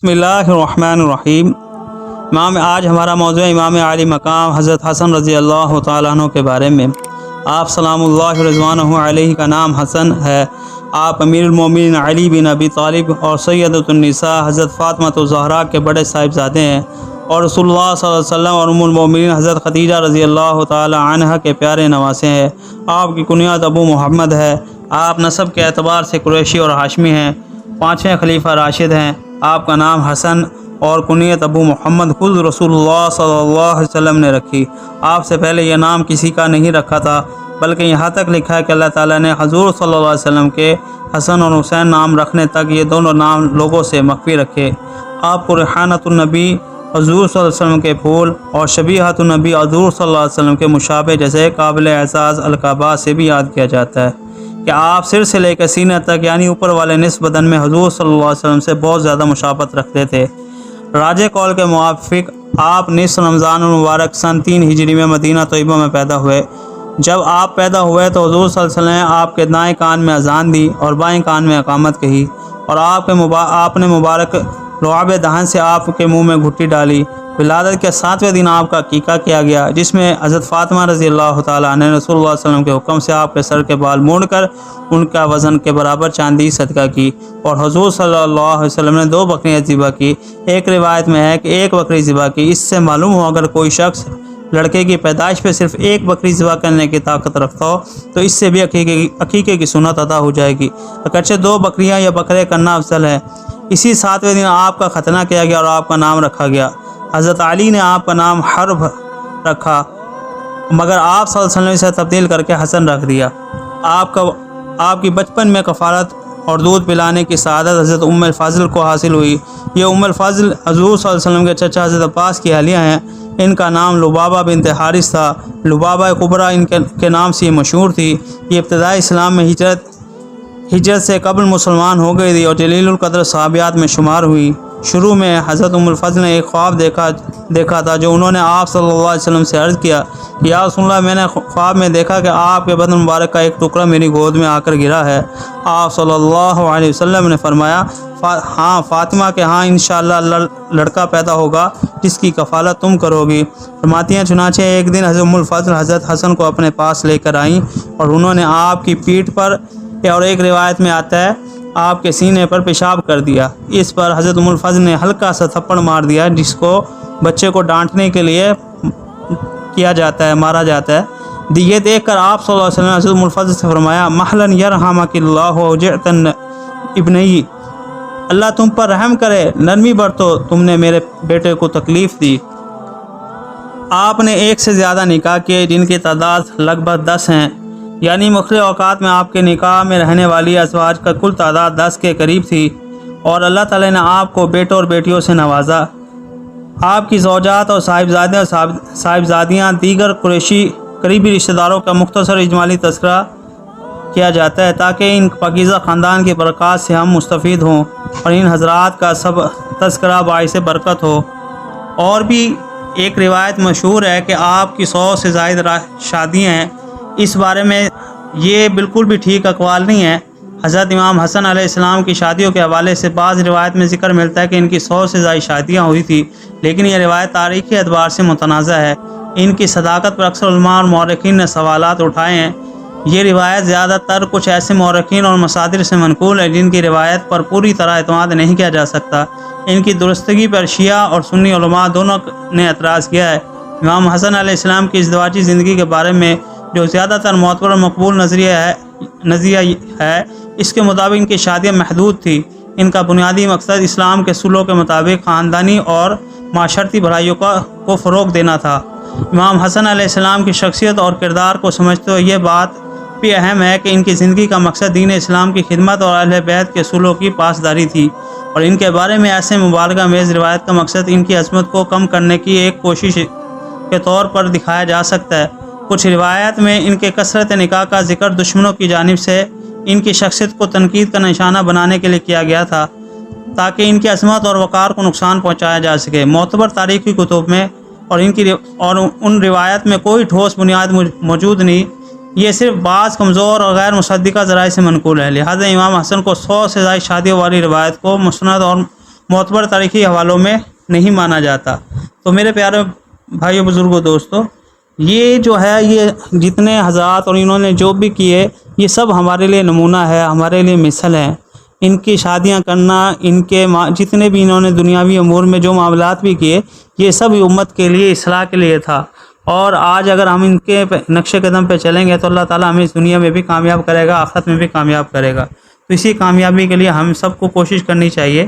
बिस्मिल्लाहिर्रहमानिर्रहीम। आज हमारा मौज़ू इमाम आली मकाम हज़रत हसन रज़ी अल्लाह तआला अन्हु के बारे में। आप सलामुल्लाहि रिज़वानुहु अलैहि का नाम हसन है। आप अमीरुल मोमिनीन अली बिन अबी तालिब और सैयदतुन निसा हज़रत फ़ातिमा ज़हरा के बड़े साहिबजादे हैं और रसूलुल्लाह सल्लल्लाहु अलैहि वसल्लम और उम्मुल मोमिनीन हज़रत खदीजा रज़ी अल्लाह तआला अन्हा के प्यारे नवासे हैं। आपकी कुनियत अबू मोहम्मद है। आप नस्ब के एतबार से कुरैशी और हाशमी हैं। पाँचवें खलीफा राशिद हैं। आपका नाम हसन और कुनियत अबू मोहम्मद खुद रसूलुल्लाह सल्लल्लाहु अलैहि वसल्लम ने रखी। आपसे पहले यह नाम किसी का नहीं रखा था, बल्कि यहाँ तक लिखा है कि अल्लाह ताला ने हजूर सल्लल्लाहु अलैहि वसल्लम के हसन और हुसैन नाम रखने तक ये दोनों नाम लोगों से मख्फी रखे। आपको रिहानतुन नबी हजूर सल्लल्लाहु अलैहि वसल्लम के फूल और शबीहतुन नबी हजूर सल्लल्लाहु अलैहि वसल्लम के मुशाबे जैसे काबिल एहसास अलकाबा से भी याद किया जाता है कि आप सिर से लेकर सीने तक यानी ऊपर वाले निस्फ बदन में हजूर सल्लल्लाहु अलैहि वसल्लम से बहुत ज़्यादा मुशाबत रखते थे। राजे कौल के मुवाफिक आप निस्फ रमज़ान मुबारक सन 3 हिजरी में मदीना तैयबा में पैदा हुए। जब आप पैदा हुए तो हजूर सल्लल्लाहु अलैहि वसल्लम आपके दाएं कान में अजान दी और बाएं कान में इकामत कही और आपने मुबारक लुआब दहन से आपके मुँह में घुट्टी डाली। विलादत के 7वें दिन आपका अकीका किया गया, जिसमें हज़रत फ़ातिमा रज़ी अल्लाह तआला अन्हा ने रसूलुल्लाह सल्लल्लाहु अलैहि वसल्लम के हुक्म से आपके सर के बाल मोड़कर उनका वज़न के बराबर चांदी सदका की और हजूर सल्लल्लाहु अलैहि वसल्लम ने 2 बकरियाँ ज़िबा की। एक रिवायत में है कि 1 बकरी ज़िबा की। इससे मालूम हो अगर कोई शख्स लड़के की पैदाइश पे सिर्फ 1 बकरी ज़िबा करने की ताकत रखता हो तो इससे भी अकीके की सुन्नत अदा हो जाएगी। अगरचे 2 बकरियाँ या बकरे करना अफजल है। इसी 7वें दिन आपका खतना किया गया और आपका नाम रखा गया। हज़रत अली ने आपका नाम हर्ब रखा, मगर आप सल्लल्लाहु अलैहि वसल्लम से तब्दील करके हसन रख दिया। आपकी बचपन में कफ़ारत और दूध पिलाने की सआदत हज़रत उम्मुल फ़ज़ल को हासिल हुई। ये उम्मुल फ़ज़ल हज़ूर सल्लल्लाहु अलैहि वसल्लम के चचा हज़रत अब्बास की अहलिया हैं। इनका नाम लुबाबा बिन्त हारिस था। लुबाबा कुबरा इनके नाम से मशहूर थी। ये इब्तिदाई इस्लाम में हिजरत से कबल मुसलमान हो गई थी और जलीलुल क़द्र सहाबियात में शुमार हुई। शुरू में हज़रत उम्मुल फ़ज़ल ने एक ख्वाब देखा था, जो उन्होंने आप सल्लल्लाहु अलैहि वसल्लम से अर्ज़ किया कि या रसूलल्लाह, मैंने ख्वाब में देखा कि आपके बदन मुबारक का एक टुकड़ा मेरी गोद में आकर गिरा है। आप सल्लल्लाहु अलैहि वसल्लम ने फरमाया, हाँ फ़ातिमा के हाँ इंशाअल्लाह लड़का पैदा होगा जिसकी कफ़ालत तुम करोगी। फरमाती हैं, चुनाचे एक दिन हज़रत उम्मुल फ़ज़ल हज़रत हसन को अपने पास लेकर आईं और उन्होंने आपकी पीठ पर और एक रिवायत में आता है आपके सीने पर पेशाब कर दिया। इस पर हज़रत उम्मुल फ़ज़ल ने हल्का सा थप्पड़ मार दिया, जिसको बच्चे को डांटने के लिए किया जाता है, मारा जाता है। ये देख कर आप सल्लल्लाहु अलैहि वसल्लम हज़रत उम्मुल फ़ज़ल से फरमाया, महलन यरहमकिल्लाहु वजअतन इब्नई, अल्लाह तुम पर रहम करे, नरमी बरतो, तुमने मेरे बेटे को तकलीफ़ दी। आपने 1 से ज़्यादा निकाह किए, जिनकी तादाद लगभग 10 हैं, यानी मुख्तलिफ़ औक़ात में आपके निकाह में रहने वाली अज़वाज का कुल तादाद 10 के करीब थी और अल्लाह ताला ने आपको बेटों और बेटियों से नवाजा। आपकी ज़ौजात और साहिबजादे और साहिबजादियाँ दीगर कुरैशी करीबी रिश्तेदारों का मुख्तसर इजमाली तज़किरा किया जाता है, ताकि इन पाकीज़ा ख़ानदान की बरक़ात से हम मुस्तफ़ीद हों और इन हज़रात का सब तज़किरा बाइस बरकत हो। और भी एक रिवायत मशहूर है कि आपकी 100 से ज़ायद शादियाँ हैं। इस बारे में ये बिल्कुल भी ठीक अक़वाल नहीं है। हज़रत इमाम हसन अलैहिस्सलाम की शादियों के हवाले से बाज़ रिवायत में ज़िक्र मिलता है कि इनकी 100 से ज़ायद शादियाँ हुई थी, लेकिन यह रिवायत तारीख़ी एतबार से मुतनाज़ा है। इनकी सदाकत पर अक्सर उलमा और मौरख़ीन ने सवालात उठाए हैं। ये रिवायत ज़्यादातर कुछ ऐसे मौरख़ीन और मसादिर से मनक़ूल है जिनकी रिवायत पर पूरी तरह एतमाद नहीं किया जा सकता। इनकी दुरुस्तगी पर शिया और सुन्नी उलमा दोनों ने एतराज़ किया है। इमाम हसन अलैहिस्सलाम की इज़्दिवाजी ज़िंदगी के बारे में जो ज़्यादातर मोतबर और मकबूल नज़रिया है, इसके मुताबिक इनकी शादियाँ महदूद थी। इनका बुनियादी मकसद इस्लाम के उसूलों के मुताबिक ख़ानदानी और माशरती भलाइयों को फ़रोग़ देना था। इमाम हसन अलैहिस्सलाम की शख्सियत और किरदार को समझते हुए यह बात भी अहम है कि इनकी ज़िंदगी का मकसद दीन इस्लाम की खिदमत और अहले बैत के उसूलों की पासदारी थी और इनके बारे में ऐसे मुबारका मेज़ रिवायत का मकसद इनकी अज़मत को कम करने की एक कोशिश के तौर पर दिखाया जा सकता है। कुछ रिवायत में इनके कसरत निकाह का जिक्र दुश्मनों की जानिब से इनकी शख्सियत को तनकीद का निशाना बनाने के लिए किया गया था, ताकि इनकी अज़मत और वक़ार को नुकसान पहुँचाया जा सके। मोतबर तारीख़ी कुतुब में और उन रिवायत में कोई ठोस बुनियाद मौजूद नहीं। ये सिर्फ बाज़ कमज़ोर और गैर मुसद्दिक़ा ज़राए से मनक़ूल है। लिहाजा इमाम हसन को 100 से ज़ायद शादियों वाली रिवायत को मुस्नद और معتبر تاریخی حوالوں میں نہیں مانا جاتا۔ تو میرے پیارے بھائیوں، بزرگوں، دوستوں، یہ جو ہے یہ جتنے حضرات اور انہوں نے جو بھی کیے، یہ سب ہمارے لیے نمونہ ہے، ہمارے لیے مثل ہیں۔ ان کی شادیاں کرنا، ان کے جتنے بھی انہوں نے دنیاوی امور میں جو معاملات بھی کیے، یہ سب امت کے لیے اصلاح کے لیے تھا۔ اور آج اگر ہم ان کے نقش قدم پہ چلیں گے تو اللہ تعالیٰ ہمیں اس دنیا میں بھی کامیاب کرے گا، آخرت میں بھی کامیاب کرے گا۔ تو اسی کامیابی کے لیے ہم سب کو کوشش کرنی چاہیے